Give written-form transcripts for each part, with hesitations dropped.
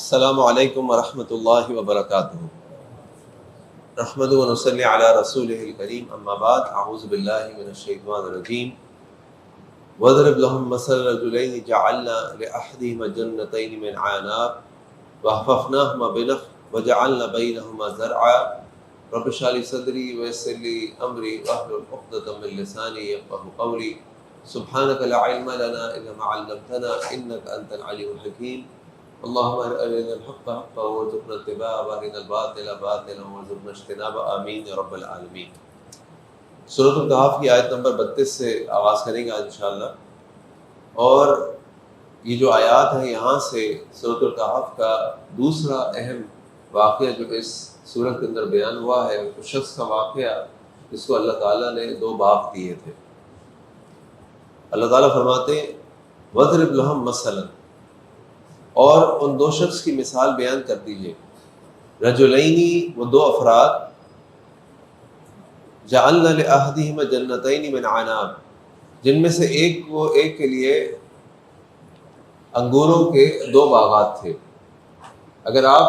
السلام علیکم ورحمۃ اللہ وبرکاتہ۔ نحمد و نصلی علی رسولہ الکریم، اما بعد، اعوذ باللہ من الشیطان الرجیم۔ وَاضْرِبْ لَهُم مَّثَلَ رَجُلَيْنِ جَعَلْنَا لِأَحَدِهِمَا جَنَّتَيْنِ مِنْ أَعْنَابٍ وَحَفَفْنَاهُمَا بِنَخْلٍ وَجَعَلْنَا بَيْنَهُمَا زَرْعًا رَبِّ اشْرَحْ لِي صَدْرِي وَيَسِّرْ لِي أَمْرِي وَاحْلُلْ عُقْدَةً مِّن لِّسَانِي يَفْقَهُوا قَوْلِي سُبْحَانَكَ لَا عِلْمَ لَنَا إِلَّا مَا عَلَّمْتَنَا إِنَّكَ أَنتَ الْعَلِيمُ الْحَكِيمُ۔ اللهم أرنا الحق حقا وارزقنا اتباعه وارنا الباطل باطلا وارزقنا اجتنابه، آمین یا رب العالمین۔ سورۃ الکہف کی آیت نمبر 32 سے آغاز کریں گے آج انشاءاللہ، اور یہ جو آیات ہیں یہاں سے سورۃ الکہف کا دوسرا اہم واقعہ جو اس سورت کے اندر بیان ہوا ہے، اس شخص کا واقعہ جس کو اللہ تعالیٰ نے 2 باپ دیے تھے۔ اللہ تعالیٰ فرماتے ہیں وَاضْرِبْ لَهُم مَّثَلًا، اور ان 2 شخص کی مثال بیان کر دیجئے۔ رجلینی، وہ 2 افراد، جعلنا لأحدہما جنتین من عناب، جن میں سے ایک کے لیے انگوروں کے 2 باغات تھے۔ اگر آپ،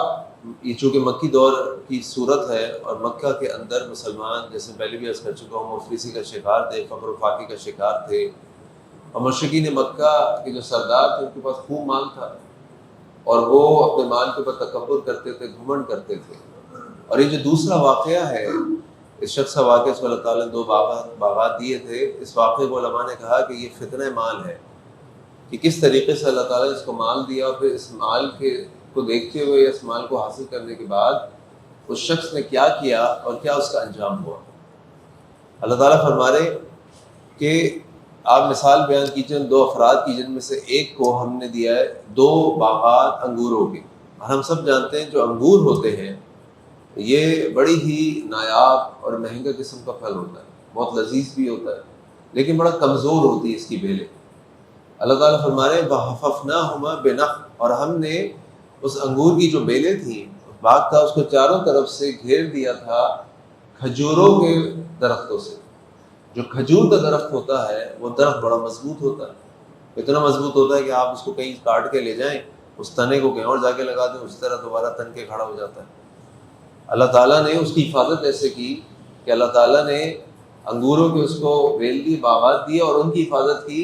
یہ چونکہ مکی دور کی صورت ہے اور مکہ کے اندر مسلمان، جیسے پہلے بھی عرض کر چکا ہوں، مفلسی کا شکار تھے، فقر و فاقے کا شکار تھے، اور مشرکین مکہ کے جو سردار تھے ان کے پاس خوب مال تھا، اور وہ اپنے مال کے اوپر تکبر کرتے تھے، گھمنڈ کرتے تھے۔ اور یہ جو دوسرا واقعہ ہے، اس شخص کا واقعہ، اس کو اللہ تعالیٰ نے 2 باغات دیے تھے۔ اس واقعے کو علماء نے کہا کہ یہ فتنہ مال ہے، کہ کس طریقے سے اللہ تعالیٰ نے اس کو مال دیا، اور پھر اس مال کو دیکھتے ہوئے، اس مال کو حاصل کرنے کے بعد اس شخص نے کیا کیا اور کیا اس کا انجام ہوا۔ اللہ تعالیٰ فرما رہے کہ آپ مثال بیان کیجیے ان 2 افراد کی، جن میں سے ایک کو ہم نے دیا ہے 2 باغات انگوروں کے۔ اور ہم سب جانتے ہیں جو انگور ہوتے ہیں یہ بڑی ہی نایاب اور مہنگا قسم کا پھل ہوتا ہے، بہت لذیذ بھی ہوتا ہے، لیکن بڑا کمزور ہوتی ہے اس کی بیلیں۔ اللہ تعالیٰ فرما رہے ہیں وَحَفَفْنَاهُمَا بِنَخْلٍ، اور ہم نے اس انگور کی جو بیلیں تھیں، باغ تھا، اس کو چاروں طرف سے گھیر دیا تھا کھجوروں کے درختوں سے۔ جو کھجور کا درخت ہوتا ہے وہ درخت بڑا مضبوط ہوتا ہے، اتنا مضبوط ہوتا ہے کہ آپ اس کو کہیں کاٹ کے لے جائیں، اس تنے کو کہیں اور جا کے لگا دیں، اس طرح دوبارہ تن کے کھڑا ہو جاتا ہے۔ اللہ تعالیٰ نے اس کی حفاظت ایسے کی کہ اللہ تعالیٰ نے انگوروں کے اس کو بیل دی، باغات دیے، اور ان کی حفاظت کی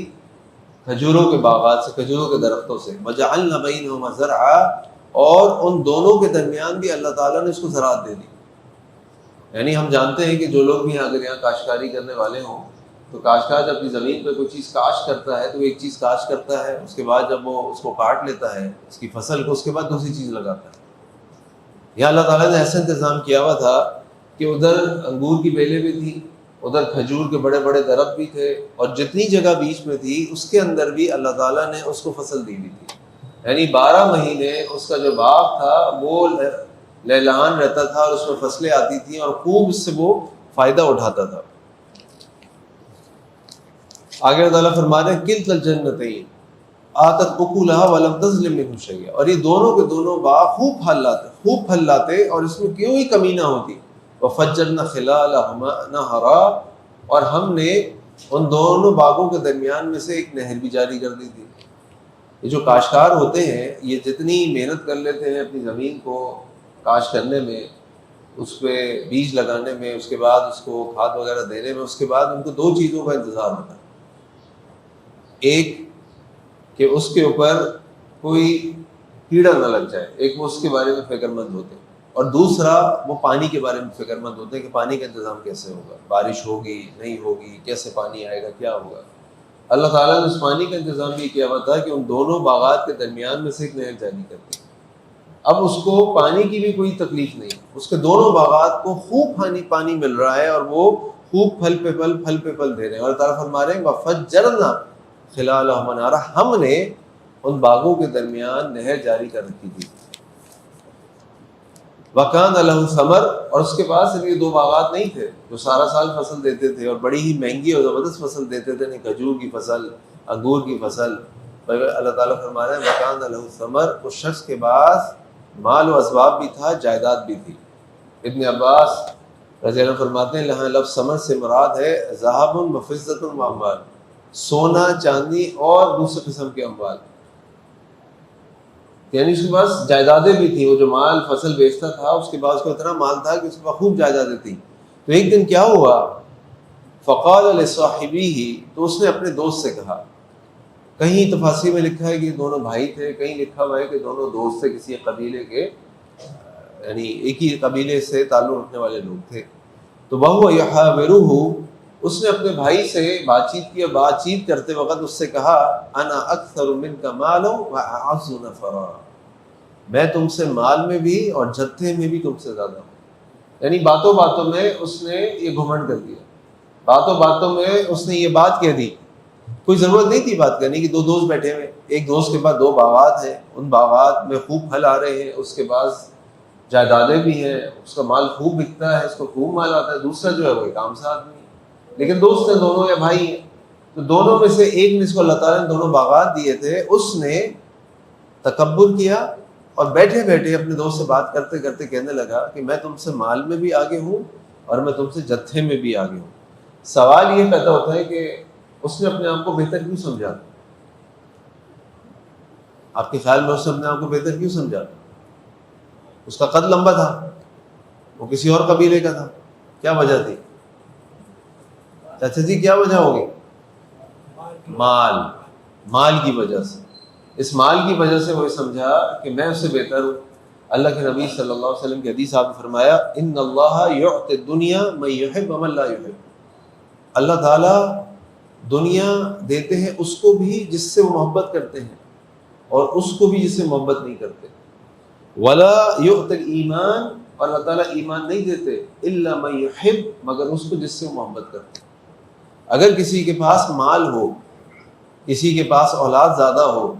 کھجوروں کے باغات سے، کھجوروں کے درختوں سے۔ وَجَعَلْنَا بَيْنَهُمَا زَرْعًا، اور ان دونوں کے درمیان بھی اللہ تعالیٰ نے اس کو زراعت دے دی۔ یعنی ہم جانتے ہیں کہ جو لوگ بھی اگر یہاں کاشتکاری کرنے والے ہوں تو کاشتکار جب اپنی زمین پہ کوئی چیز کاشت کرتا ہے تو وہ ایک چیز کاشت کرتا ہے، اس کے بعد جب وہ اس کو کاٹ لیتا ہے اس کی فصل کو، اس کے بعد دوسری چیز لگاتا ہے۔ یہاں اللہ تعالیٰ نے ایسا انتظام کیا ہوا تھا کہ ادھر انگور کی بیلیں بھی تھیں، ادھر کھجور کے بڑے بڑے درخت بھی تھے، اور جتنی جگہ بیچ میں تھی اس کے اندر بھی اللہ تعالیٰ نے اس کو فصل دی ہوئی تھی۔ یعنی 12 مہینے اس کا جو باغ تھا وہ لہلہان رہتا تھا، اور اس میں فصلیں آتی تھیں، اور خوب اس سے وہ فائدہ اٹھاتا تھا۔ آگے اللہ تعالیٰ فرما رہے ہیں کلتا الجنتین آتت اکلها ولم تظلم منه شیئا، اور یہ دونوں کے دونوں باغ خوب پھل لاتے اور اس میں کوئی کمی نہ ہوتی۔ وفجرنا خلالهما نہرا، اور ہم نے ان دونوں باغوں کے درمیان میں سے ایک نہر بھی جاری کر دی تھی۔ یہ جو کاشتکار ہوتے ہیں یہ جتنی محنت کر لیتے ہیں اپنی زمین کو کاشت کرنے میں، اس پہ بیج لگانے میں، اس کے بعد اس کو کھاد وغیرہ دینے میں، اس کے بعد ان کو 2 چیزوں کا انتظار ہوتا ہے۔ ایک کہ اس کے اوپر کوئی کیڑا نہ لگ جائے، ایک وہ اس کے بارے میں فکر مند ہوتے ہیں، اور دوسرا وہ پانی کے بارے میں فکر مند ہوتے ہیں کہ پانی کا انتظام کیسے ہوگا، بارش ہوگی نہیں ہوگی، کیسے پانی آئے گا، کیا ہوگا۔ اللہ تعالیٰ نے اس پانی کا انتظام بھی کیا ہوا تھا کہ ان دونوں باغات کے درمیان میں سے ایک نہر جاری کر دی۔ اب اس کو پانی کی بھی کوئی تکلیف نہیں، اس کے دونوں باغات کو خوب پانی مل رہا ہے، اور وہ خوب پھل پہ پھل دے رہے ہیں۔ اور اللہ تعالیٰ فرما رہے ہیں وَفَجَّرْنَا خِلَالَهُمَا نَهْرًا، ہم نے ان باغوں کے درمیان نہر جاری کر رکھی تھی۔ وَكَانَ لَهُ ثَمَرٌ، اور اس کے پاس صرف یہ 2 باغات نہیں تھے جو سارا سال فصل دیتے تھے، اور بڑی ہی مہنگی اور زبردست فصل دیتے تھے، نہیں کھجور کی فصل، انگور کی فصل۔ اللہ تعالیٰ فرما رہے ہیں وَكَانَ لَهُ ثَمَرٌ، اس شخص کے پاس مال و اسباب بھی تھا، جائیداد بھی تھی۔ ابن عباس رضی اللہ عنہ فرماتے ہیں یہاں لفظ ثمر سے مراد ہے ذهب وفضة واموال، سونا، چاندی اور دوسرے قسم کے اموال۔ یعنی اس کے پاس جائیدادیں بھی تھیں، وہ جو مال فصل بیچتا تھا اس کے پاس کو اتنا مال تھا کہ اس کے پاس خوب جائیدادیں تھیں. تو ایک دن کیا ہوا، فقال لصاحبہ، تو اس نے اپنے دوست سے کہا. کہیں تفاسیر میں لکھا ہے کہ دونوں بھائی تھے، کہیں لکھا ہوا ہے کہ دونوں دوست تھے، کسی قبیلے کے، یعنی ایک ہی قبیلے سے تعلق رکھنے والے لوگ تھے. تو وہو یحاورہ، اس نے اپنے بھائی سے بات چیت کی، بات چیت کرتے وقت اس سے کہا انا اکثر منک مالا واعز نفرا، میں تم سے مال میں بھی اور جتھے میں بھی تم سے زیادہ ہوں. یعنی باتوں باتوں میں اس نے یہ گھمنڈ کر دیا، باتوں باتوں میں اس نے یہ بات کہہ دی. کوئی ضرورت نہیں تھی بات کرنے کی. دو دوست بیٹھے ہوئے، ایک دوست کے پاس 2 باغات ہیں، ان باغات میں خوب پھل آ رہے ہیں، اس کے پاس جائیدادیں بھی ہیں، اس کا مال خوب بکتا ہے، اس کو خوب مال آتا ہے. دوسرا جو ہے وہ ایک عام سا آدمی ہے، لیکن دوست ہیں دونوں یا بھائی ہیں. تو دونوں میں سے ایک نے، اس کو اللہ تعالیٰ نے دونوں باغات دیے تھے، اس نے تکبر کیا اور بیٹھے بیٹھے اپنے دوست سے بات کرتے کرتے کہنے لگا کہ میں تم سے مال میں بھی آگے ہوں اور میں تم سے جتھے میں بھی آگے ہوں. سوال یہ پیدا ہوتا ہے کہ اس نے اپنے آپ کو بہتر کیوں سمجھا؟ آپ کے خیال میں اس نے اپنے آپ کو بہتر کیوں سمجھا؟ اس کا قد لمبا تھا، وہ کسی اور قبیلے کا تھا. کیا وجہ تھی چاچا جی؟ کیا وجہ ہوگی؟ مال کی وجہ سے. اس مال کی وجہ سے وہ سمجھا کہ میں اس سے بہتر ہوں. اللہ کے نبی صلی اللہ علیہ وسلم کی حدیث آپ نے فرمایا ان اللہ یعطی الدنیا من یحب ومن لا یحب، اللہ تعالیٰ دنیا دیتے ہیں اس کو بھی جس سے وہ محبت کرتے ہیں اور اس کو بھی جس سے محبت نہیں کرتے. ولا یعطی الایمان، اور اللہ تعالیٰ ایمان نہیں دیتے الا من یحب، مگر اس کو جس سے وہ محبت کرتے ہیں. اگر کسی کے پاس مال ہو، کسی کے پاس اولاد زیادہ ہو،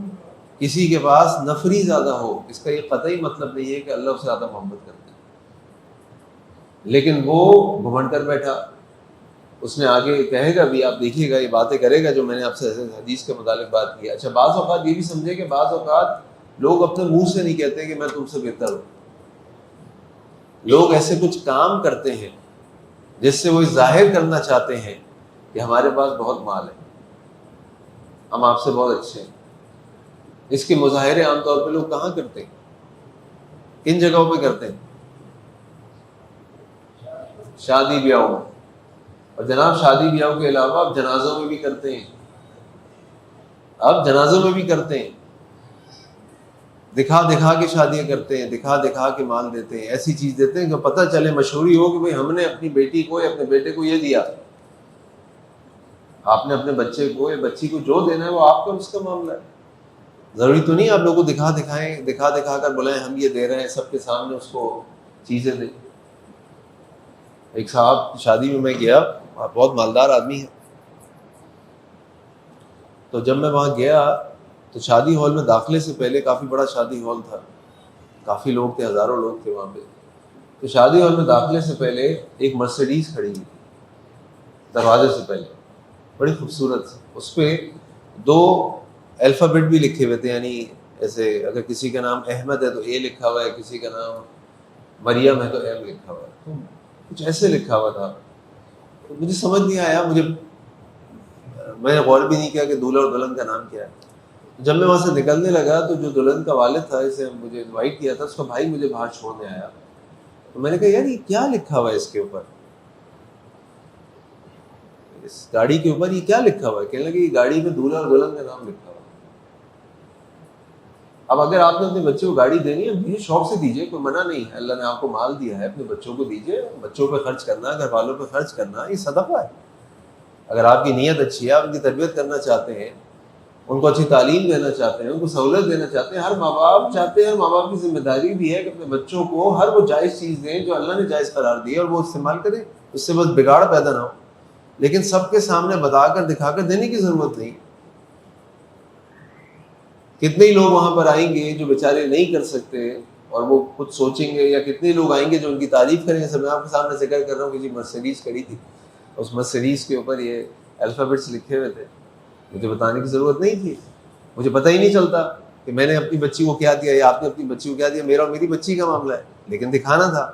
کسی کے پاس نفری زیادہ ہو، اس کا یہ قطعی مطلب نہیں ہے کہ اللہ اس سے زیادہ محبت کرتے ہیں. لیکن وہ گھمنڈ کر بیٹھا. اس نے آگے کہے گا بھی، آپ دیکھیے گا، یہ باتیں کرے گا جو میں نے آپ سے حدیث کے متعلق بات کی. اچھا، بعض اوقات یہ بھی سمجھے کہ بعض اوقات لوگ اپنے منہ سے نہیں کہتے کہ میں تم سے بہتر ہوں. لوگ ایسے کچھ کام کرتے ہیں جس سے وہ ظاہر کرنا چاہتے ہیں کہ ہمارے پاس بہت مال ہے، ہم آپ سے بہت اچھے ہیں. اس کے مظاہرے عام طور پہ لوگ کہاں کرتے ہیں؟ کن جگہوں پہ کرتے ہیں؟ شادی بیاہوں میں. اور جناب شادی بیاہوں کے علاوہ اب جنازوں میں بھی کرتے ہیں. اب جنازوں میں بھی کرتے ہیں، دکھا دکھا کے شادیاں کرتے ہیں، دکھا دکھا کے مال دیتے ہیں، ایسی چیز دیتے ہیں کہ پتہ چلے، مشہوری ہو کہ بھئی ہم نے اپنی بیٹی کو یا اپنے بیٹے کو یہ دیا. آپ نے اپنے بچے کو یا بچی کو جو دینا ہے وہ آپ کا اس کا معاملہ ہے. ضروری تو نہیں آپ لوگوں کو دکھا دکھا کر بلائیں ہم یہ دے رہے ہیں، سب کے سامنے اس کو چیزیں دیں. ایک صاحب کی شادی میں گیا، بہت مالدار آدمی ہے. تو جب میں وہاں گیا تو شادی ہال میں داخلے سے پہلے، کافی بڑا شادی ہال تھا، کافی لوگ تھے، ہزاروں لوگ تھے وہاں پہ. تو شادی ہال میں داخلے سے پہلے ایک مرسیڈیز کھڑی ہوئی تھی دروازے سے پہلے، بڑی خوبصورت. اس پہ 2 الفابیٹ بھی لکھے ہوئے تھے، یعنی ایسے اگر کسی کا نام احمد ہے تو اے لکھا ہوا ہے، کسی کا نام مریم ہے تو ایم لکھا ہوا ہے. تو کچھ ایسے لکھا ہوا تھا. مجھے سمجھ نہیں آیا، میں نے غور بھی نہیں کیا کہ دولہا اور دلہن کا نام کیا ہے. جب میں وہاں سے نکلنے لگا تو جو دلہن کا والد تھا، اسے مجھے انوائٹ کیا تھا، اس کا بھائی مجھے باہر چھوڑنے آیا. تو میں نے کہا یار یہ کیا لکھا ہوا ہے اس کے اوپر، اس گاڑی کے اوپر یہ کیا لکھا ہوا ہے؟ کہنے لگے یہ گاڑی میں دولہا اور دلہن کا نام لکھا ہوا ہے. اب اگر آپ نے اپنے بچے کو گاڑی دینی ہے، یہ شوق سے دیجیے، کوئی منع نہیں ہے. اللہ نے آپ کو مال دیا ہے، اپنے بچوں کو دیجیے. بچوں پہ خرچ کرنا، گھر والوں پہ خرچ کرنا، یہ صدقہ ہے. اگر آپ کی نیت اچھی ہے، آپ ان کی تربیت کرنا چاہتے ہیں، ان کو اچھی تعلیم دینا چاہتے ہیں، ان کو سہولت دینا چاہتے ہیں، ہر ماں باپ چاہتے ہیں، ماں باپ کی ذمہ داری بھی ہے کہ اپنے بچوں کو ہر وہ جائز چیز دیں جو اللہ نے جائز قرار دی ہے اور وہ استعمال کریں، اس سے بس بگاڑ پیدا نہ ہو. لیکن سب کے سامنے بتا کر دکھا کر دینے کی ضرورت نہیں. کتنے ہی لوگ وہاں پر آئیں گے جو بیچارے نہیں کر سکتے اور وہ خود سوچیں گے، یا کتنے لوگ آئیں گے جو ان کی تعریف کریں گے. میں آپ کے سامنے ذکر کر رہا ہوں کہ جی مرسیڈیز کھڑی تھی، اس مرسیڈیز کے اوپر یہ الفابیٹس لکھے ہوئے تھے. مجھے بتانے کی ضرورت نہیں تھی، مجھے پتہ ہی نہیں چلتا کہ میں نے اپنی بچی کو کیا دیا یا آپ نے اپنی بچی کو کیا دیا. میرا اور میری بچی کا معاملہ ہے، لیکن دکھانا تھا.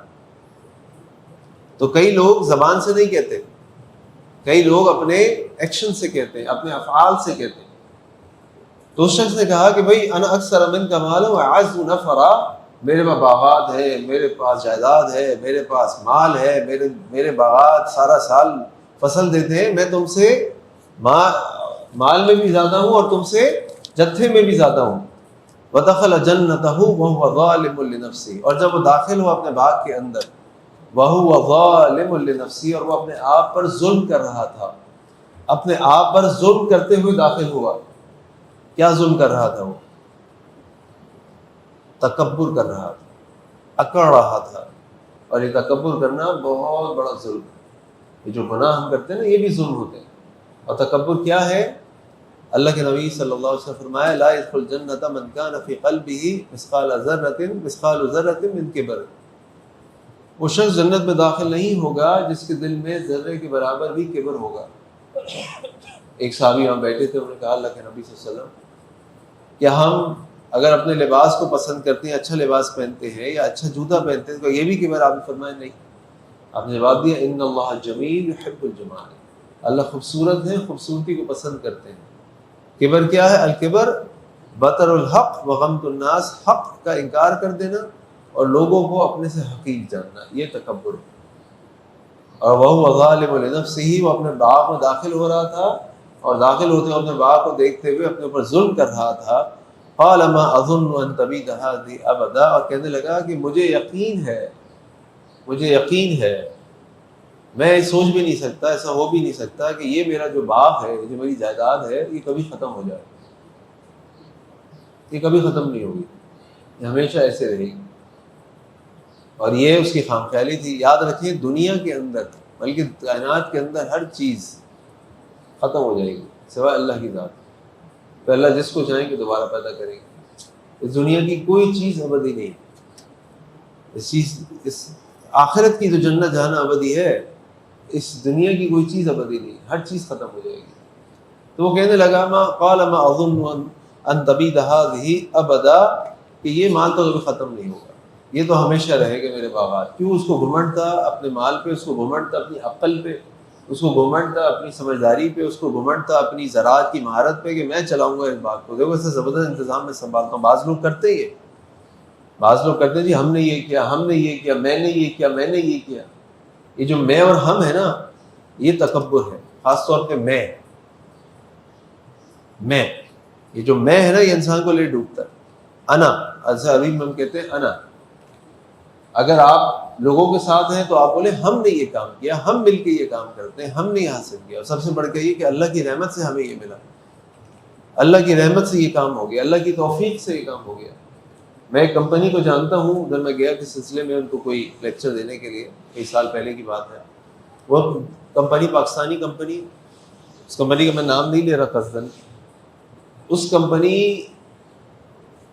تو کئی لوگ زبان سے نہیں کہتے، کئی لوگ اپنے ایکشن سے کہتے ہیں، اپنے افعال سے کہتے ہیں. تو اس شخص نے کہا کہ بھائی انا اکثر منک مالا واعز نفرا، میرے پاس باغات ہے، میرے پاس جائیداد ہے، میرے پاس مال ہے، میرے باغات سارا سال فصل دیتے ہیں، میں تم سے مال میں بھی زیادہ ہوں اور تم سے جتھے میں بھی زیادہ ہوں. ودخل جنته وهو ظالم لنفسه، اور جب وہ داخل ہوا اپنے باغ کے اندر، وهو ظالم لنفسه، اور وہ اپنے آپ پر ظلم کر رہا تھا، اپنے آپ پر ظلم کرتے ہوئے داخل ہوا. کیا ظلم کر رہا تھا؟ وہ تکبر کر رہا تھا، اکڑ رہا تھا. اور یہ تکبر کرنا بہت بڑا ظلم ہے. یہ جو گناہ ہم کرتے ہیں نا، یہ بھی ظلم ہوتے ہیں. اور تکبر کیا ہے؟ اللہ کے نبی صلی اللہ علیہ وسلم فرمایا لا يدخل الجنة من كان في قلبه مثقال ذرة من کبر. وہ شخص جنت میں داخل نہیں ہوگا جس کے دل میں ذرے کے برابر بھی کبر ہوگا. ایک صحابی وہاں بیٹھے تھے، انہوں نے کہا اللہ کے نبی صلی اللہ علیہ وسلم، کیا ہم اگر اپنے لباس کو پسند کرتے ہیں، اچھا لباس پہنتے ہیں یا اچھا جوتا پہنتے ہیں، تو یہ بھی کبر؟ آپ نے فرمایا نہیں. آپ نے جواب دیا ان اللہ جمیل یحب الجمال، اللہ خوبصورت ہے، خوبصورتی کو پسند کرتے ہیں. کبر کیا ہے؟ الکبر بطر الحق وغمط الناس، حق کا انکار کر دینا اور لوگوں کو اپنے سے حقیر جاننا، یہ تکبر ہے. اور وہ ظالم لنفسہ، وہ اپنے باغ میں داخل ہو رہا تھا اور داخل ہوتے ہوئے اپنے باغ کو دیکھتے ہوئے اپنے اوپر ظلم کر رہا تھا. قال ما اظن ان تبید هذه ابدا، اور کہنے لگا کہ مجھے یقین ہے، میں سوچ بھی نہیں سکتا، ایسا ہو بھی نہیں سکتا کہ یہ میرا جو باغ ہے، جو میری جائیداد ہے، یہ کبھی ختم ہو جائے. یہ کبھی ختم نہیں ہوگی، یہ ہمیشہ ایسے رہے گی. اور یہ اس کی خام خیالی تھی. یاد رکھیں دنیا کے اندر بلکہ کائنات کے اندر ہر چیز ختم ہو جائے گی سوائے اللہ کی ذات. تو اللہ جس کو چاہیں گے دوبارہ پیدا کریں گے. اس دنیا کی کوئی چیز ابدی نہیں. اس آخرت کی جو جنت جانا ابدی ہے، اس دنیا کی کوئی چیز ابدی نہیں، ہر چیز ختم ہو جائے گی. تو وہ کہنے لگا قال ما اظن ان تبید هذه ابدا، کہ یہ مال تو کبھی ختم نہیں ہوگا، یہ تو ہمیشہ رہے گا میرے باغات. کیوں؟ اس کو گھمنڈ تھا اپنے مال پہ، اس کو گھمنڈ تھا اپنی عقل پہ، اس کو گھمنڈ تھا اپنی سمجھداری پہ، اس کو گھمنڈ تھا اپنی زراعت کی مہارت پہ کہ میں چلاؤں گا اس باغ کو. دیکھو ایسے زبردست انتظام میں سنبھالتا ہوں. بعض لوگ کرتے ہیں، بعض لوگ کرتے ہیں جی ہم نے یہ کیا، ہم نے یہ کیا، میں نے یہ کیا، میں نے یہ کیا. یہ جو میں اور ہم ہے نا، یہ تکبر ہے. خاص طور پہ میں، یہ جو میں ہے نا، یہ انسان کو لے ڈوبتا ہے. انا، ایسا عربی میں ہم کہتے ہیں انا. اگر آپ لوگوں کے ساتھ ہیں تو آپ بولے ہم نے یہ کام کیا، ہم مل کے یہ کام کرتے ہیں، ہم نے یہ حاصل کیا. اور سب سے بڑھ کے یہ کہ اللہ کی رحمت سے ہمیں یہ ملا، اللہ کی رحمت سے یہ کام ہو گیا، اللہ کی توفیق سے یہ کام ہو گیا. میں ایک کمپنی کو جانتا ہوں، جب میں گیا کس سلسلے میں ان کو کوئی لیکچر دینے کے لیے، کئی سال پہلے کی بات ہے. وہ کمپنی پاکستانی کمپنی، اس کمپنی کا میں نام نہیں لے رہا قصداً. اس کمپنی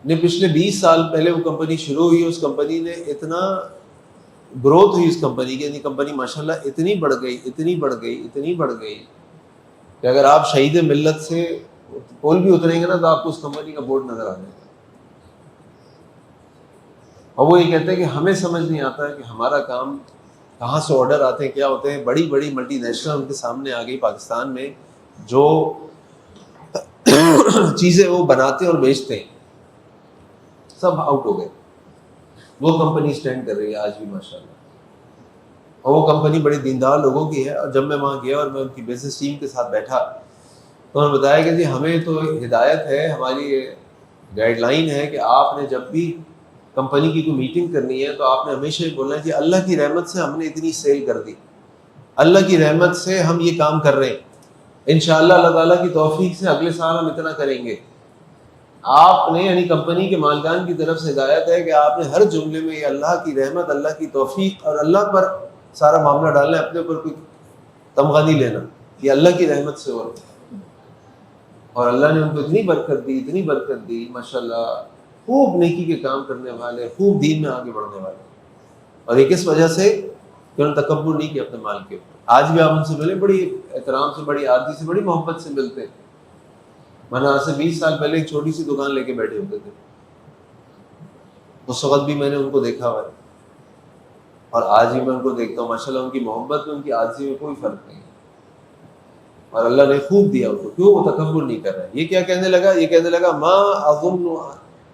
نے پچھلے 20 سال پہلے وہ کمپنی شروع ہوئی، اس کمپنی نے اتنا گروتھ ہوئی اس کمپنی کی، یعنی کمپنی ماشاءاللہ اتنی بڑھ گئی کہ اگر آپ شہید ملت سے پول بھی اتریں گے نا تو آپ کو اس کمپنی کا بورڈ نظر آ جائے گا. اور وہ یہ کہتے ہیں کہ ہمیں سمجھ نہیں آتا ہے کہ ہمارا کام کہاں سے آرڈر آتے ہیں، کیا ہوتے ہیں. بڑی بڑی ملٹی نیشنل ان کے سامنے آ گئی پاکستان میں، جو چیزیں وہ بناتے اور بیچتے ہیں سب آؤٹ ہو گئے. وہ کمپنی سٹینڈ کر رہی ہے آج بھی ماشاءاللہ. اور وہ کمپنی بڑی دیندار لوگوں کی ہے. اور جب میں وہاں گیا اور میں ان کی بزنس ٹیم کے ساتھ بیٹھا تو انہوں نے بتایا کہ جی ہمیں تو ہدایت ہے، ہماری گائیڈ لائن ہے کہ آپ نے جب بھی کمپنی کی کوئی میٹنگ کرنی ہے تو آپ نے ہمیشہ یہ بولنا ہے کہ اللہ کی رحمت سے ہم نے اتنی سیل کر دی، اللہ کی رحمت سے ہم یہ کام کر رہے ہیں، انشاءاللہ اللہ تعالیٰ کی توفیق سے اگلے سال ہم اتنا کریں گے. آپ نے یعنی کمپنی کے مالکان کی طرف سے ہدایت ہے کہ آپ نے ہر جملے میں یہ اللہ کی رحمت، اللہ کی توفیق اور اللہ پر سارا معاملہ ڈالنا ہے، اپنے اوپر کوئی تمغہ نہیں لینا. یہ اللہ کی رحمت سے ہو رہا ہے. اور اللہ نے ان کو اتنی برکت دی ماشاءاللہ، خوب نیکی کے کام کرنے والے، خوب دین میں آگے بڑھنے والے. اور یہ کس وجہ سے؟ کہ انہوں نے تکبر نہیں کیا اپنے مال کے اوپر. آج بھی آپ ان سے ملیں بڑی احترام سے، بڑی عادی سے، بڑی محبت سے ملتے ہیں. میں آج سے 20 سال پہلے ایک چھوٹی سی دکان لے کے بیٹھے ہوتے تھے، اس وقت بھی میں نے ان کو دیکھا ہوا ہے اور آج بھی میں ان کو دیکھتا ہوں. ماشاءاللہ ان کی محبت میں، ان کی عاجزی میں کوئی فرق نہیں. اور اللہ نے خوب دیا ان کو. کیوں؟ وہ تکبر نہیں کر رہا ہے. یہ کیا کہنے لگا؟ یہ کہنے لگا ما اظن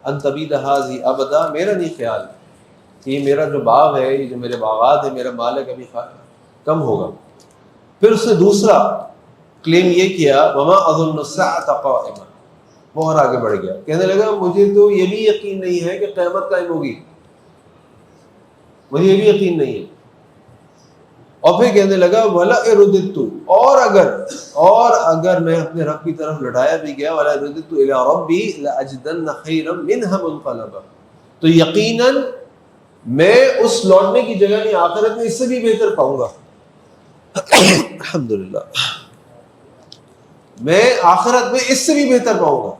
ان تبید هذه ابدا، میرا نہیں خیال کہ یہ میرا جو باغ ہے، یہ جو میرے باغات ہے، میرا مال ہے، کبھی کم ہوگا. پھر اس نے دوسرا کلیم یہ کیا وما اظن الساعۃ قائمہ، وہ اور آگے بڑھ گیا، کہنے لگا مجھے تو یہ بھی یقین نہیں ہے کہ قیامت قائم ہوگی، مجھے یہ بھی یقین نہیں ہے. اور پھر کہنے لگا ولا رددت، اور اگر میں اپنے رب کی طرف لوٹایا بھی گیا، ولا رددت الی ربی لاجدن خیرا منها منقلبا، تو یقیناً میں اس لوٹنے کی جگہ میں آخرت میں اس سے بھی بہتر پاؤں گا. الحمدللہ، میں آخرت میں اس سے بھی بہتر پاؤں گا.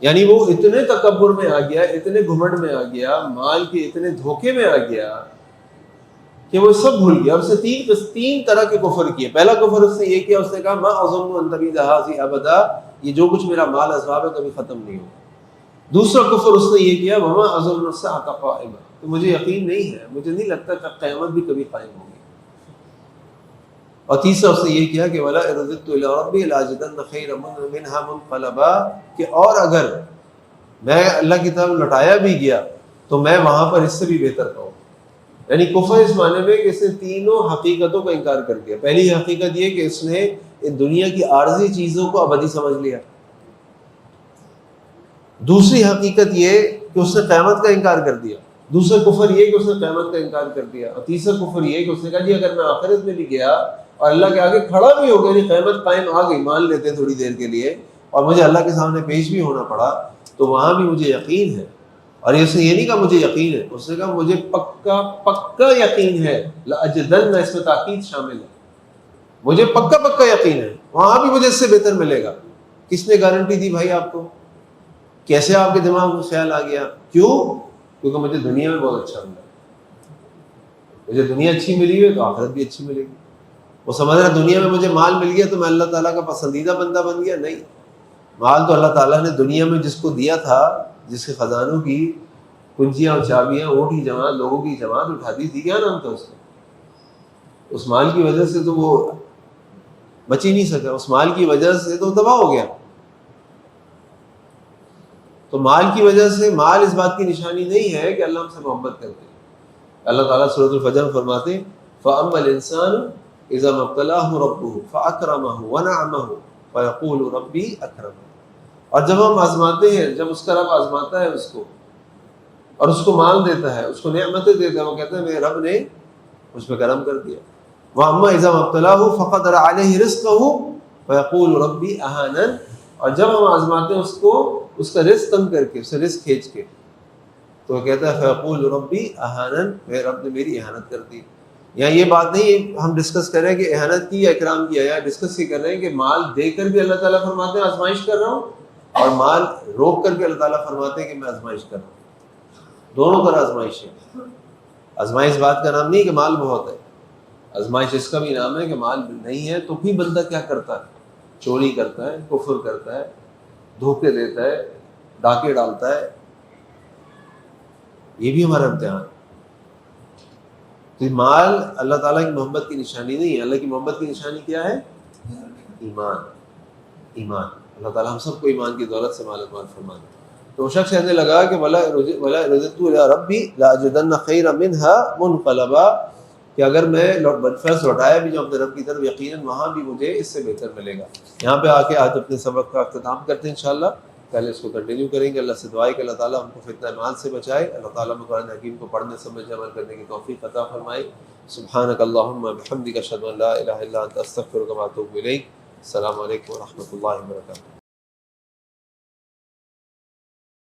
یعنی وہ اتنے تکبر میں آ گیا، اتنے گھمنڈ میں آ گیا، مال کے اتنے دھوکے میں آ گیا کہ وہ سب بھول گیا. اس نے تین طرح کے کفر کیے. پہلا کفر اس نے یہ کیا، اس نے کہا ما اظن ان تبید هذه ابدا، یہ جو کچھ میرا مال اسباب ہے کبھی ختم نہیں ہوگا. دوسرا کفر اس نے یہ کیا وما اظن الساعۃ قائمہ، تو مجھے یقین نہیں ہے، مجھے نہیں لگتا کہ قیامت بھی کبھی قائم ہوگی. اور تیسرا اس نے یہ کیا کہ ولا رددت الی ربی لاجدن خیرا منها منقلبا، کہ اور اگر میں اللہ کی طرف لوٹایا بھی گیا تو میں وہاں پر اس سے بھی بہتر پاؤں. یعنی کفر اس معنی میں کہ اس نے تینوں حقیقتوں کا انکار کر دیا. پہلی حقیقت یہ کہ اس نے دنیا کی عارضی چیزوں کو ابدی سمجھ لیا. دوسری حقیقت یہ کہ اس نے قیامت کا انکار کر دیا. دوسرا کفر یہ کہ اس نے قیامت کا انکار کر دیا. اور تیسرا کفر یہ کہ اس نے کہا جی اگر میں آخرت میں بھی گیا اور اللہ کے آگے کھڑا بھی ہو گیا، یعنی قیامت قائم آ گئی، مان لیتے تھوڑی دیر کے لیے، اور مجھے اللہ کے سامنے پیش بھی ہونا پڑا، تو وہاں بھی مجھے یقین ہے. اور اس نے یہ نہیں کہا مجھے یقین ہے، اس نے کہا مجھے پکا پکا یقین ہے. لاجدن، اس میں تاکید شامل ہے، مجھے پکا پکا یقین ہے وہاں بھی مجھے اس سے بہتر ملے گا. کس نے گارنٹی دی بھائی آپ کو؟ کیسے آپ کے دماغ میں خیال آ گیا؟ کیوں؟ کیونکہ مجھے دنیا میں بہت اچھا ملا. مجھے دنیا اچھی ملی ہے تو آخرت بھی اچھی ملے گی. وہ سمجھ رہا دنیا میں مجھے مال مل گیا تو میں اللہ تعالیٰ کا پسندیدہ بندہ بن گیا. نہیں، مال تو اللہ تعالیٰ نے دنیا میں جس کو دیا تھا، جس کے خزانوں کی کنجیاں اور چابیاں اونٹ کی جماعت، لوگوں کی جماعت اٹھاتی تھی، کیا نام تھا اس کا؟ اس مال کی وجہ سے تو وہ بچ ہی نہیں سکا، اس مال کی وجہ سے تو تباہ ہو گیا. تو مال کی وجہ سے، مال اس بات کی نشانی نہیں ہے کہ اللہ ہم سے محبت کرتے ہیں. اللہ تعالیٰ سورۃ الفجر میں فرماتے ہیں فَأَمَّا الْإِنسَانُ إِذَا مَا ابْتَلَاهُ رَبُّهُ فَأَكْرَمَهُ وَنَعَمَهُ فَيَقُولُ رَبِّي أَكْرَمَنِ. اور جب ہم آزماتے ہیں، جب اس کا رب آزماتا ہے اس کو اور اس کو مال دیتا ہے، اس کو نعمتیں دیتا ہے، وہ کہتا ہے میرے رب نے مجھ پہ کرم کر دیا. وَأَمَّا إِذَا مَا ابْتَلَاهُ فَقَدَرَ عَلَيْهِ رِزْقَهُ فَيَقُولُ رَبِّي أَهَانَنِ. اور جب ہم آزماتے ہیں اس کو، اس کا رزق کم کر کے، اس سے رزق کھینچ کے، تو وہ کہتا ہے فَيَقُولُ رَبِّي أَهَانَنِ، میرے رب نے میری اہانت کر دی. یا یہ بات نہیں ہم ڈسکس کر رہے ہیں کہ اہانت کی یا اکرام کیا، یا ڈسکس یہ کر رہے ہیں کہ مال دے کر بھی اللہ تعالیٰ فرماتے ہیں آزمائش کر رہا ہوں، اور مال روک کر بھی اللہ تعالیٰ فرماتے ہیں کہ میں آزمائش کر رہا ہوں. دونوں طرح آزمائش ہے. آزمائش بات کا نام نہیں کہ مال بہت ہے، آزمائش اس کا بھی نام ہے کہ مال نہیں ہے تو بھی بندہ کیا کرتا ہے؟ چوری کرتا ہے، کفر کرتا ہے، دھوکے دیتا ہے، ڈاکے ڈالتا ہے. یہ بھی ہمارا امتحان. تو مال اللہ تعالیٰ کی محبت کی نشانی نہیں ہے. اللہ کی محبت کی نشانی کیا ہے؟ ایمان. ایمان. اللہ تعالیٰ ہم سب کو ایمان کی دولت سے مال مال فرمائے. تو وہ شخص کہنے لگا کہ ولا رددت الی ربی لاجدن خیرا منها منقلبا، کہ اگر میں بدفعل لوٹایا بھی جاؤں اپنے رب کی طرف، یقیناً وہاں بھی مجھے اس سے بہتر ملے گا. یہاں پہ آ کے آج اپنے سبق کا اختتام کرتے ہیں انشاءاللہ. پہلے اس کو کنٹینیو کریں گے. اللہ سے دعا ہے کہ اللہ تعالیٰ ہم کو فتنہ مال سے بچائے. اللہ تعالیٰ قرآن حکیم کو پڑھنے سمجھنے عمل کرنے کی توفیق عطا فرمائے. سبحانک اللہم بحمدک اشہد ان لا الہ الا انت استغفرک و اتوب الیک. السلام علیکم و رحمۃ اللہ وبرکاتہ.